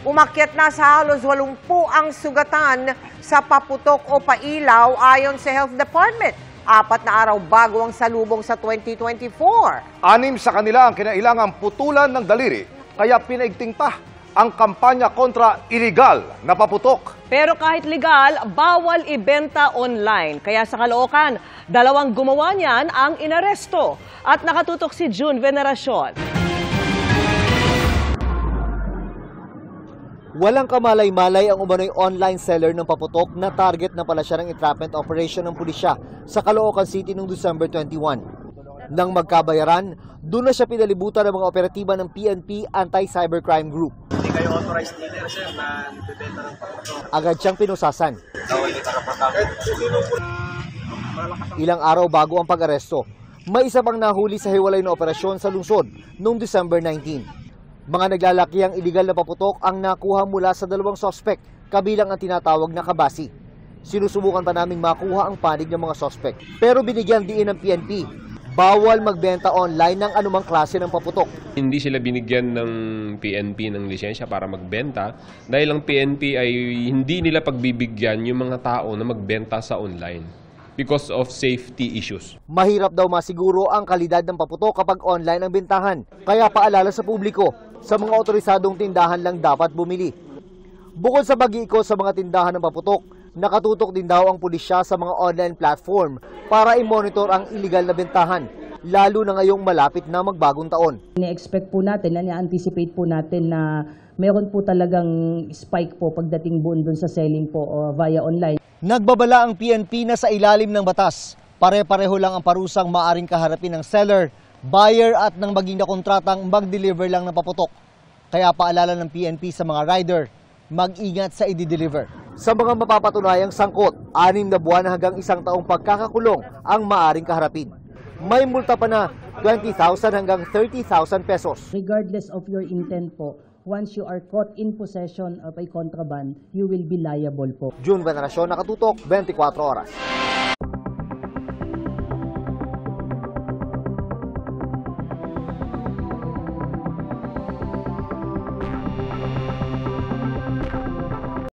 Umakyat na sa halos 80 ang sugatan sa paputok o pailaw ayon sa Health Department. 4 na araw bago ang salubong sa 2024. 6 sa kanila ang kinailangang putulan ng daliri, kaya pinaigting pa ang kampanya kontra iligal na paputok. Pero kahit legal, bawal ibenta online. Kaya sa Caloocan, 2 gumawa niyan ang inaresto. At nakatutok si June Veneracion. Walang kamalay-malay ang umano'y online seller ng paputok na target na pala siya ng entrapment operation ng pulisya sa Caloocan City noong December 21. Nang magkabayaran, doon na siya pinalibutan ng mga operatiba ng PNP Anti-Cybercrime Group. Hindi kayo authorized dealer, sir, na nagbebenta ng paputok. Agad siyang pinusasan. Ilang araw bago ang pag-aresto, may isa pang nahuli sa hiwalay na operasyon sa lungsod noong December 19. Mga naglalaki ang iligal na paputok ang nakuha mula sa 2 sospek, kabilang ang tinatawag na kabasi. Sinusubukan pa naming makuha ang panig ng mga sospek. Pero binigyan diin ng PNP, bawal magbenta online ng anumang klase ng paputok. Hindi sila binigyan ng PNP ng lisensya para magbenta dahil ang PNP ay hindi nila pagbibigyan yung mga tao na magbenta sa online because of safety issues. Mahirap daw masiguro ang kalidad ng paputok kapag online ang bentahan. Kaya paalala sa publiko, sa mga otorisadong tindahan lang dapat bumili. Bukod sa pag-iikot sa mga tindahan ng paputok, nakatutok din daw ang pulisya sa mga online platform para i-monitor ang iligal na bentahan, lalo na ngayong malapit na magbagong taon. Ni-expect po natin, ni-anticipate po natin na meron po talagang spike po pagdating doon sa selling po via online. Nagbabala ang PNP na sa ilalim ng batas. Pare-pareho lang ang parusang maaring kaharapin ng seller, buyer at ng maging na kontratang mag-deliver lang ng paputok. Kaya paalala ng PNP sa mga rider, mag-ingat sa i-deliver. Sa mga mapapatunayang sangkot, 6 na buwan hanggang 1 taong pagkakakulong ang maaring kaharapin. May multa pa na 20,000 hanggang 30,000 pesos. Regardless of your intent po, once you are caught in possession of a contraband, you will be liable po. June Veneracion, nakatutok, 24 oras.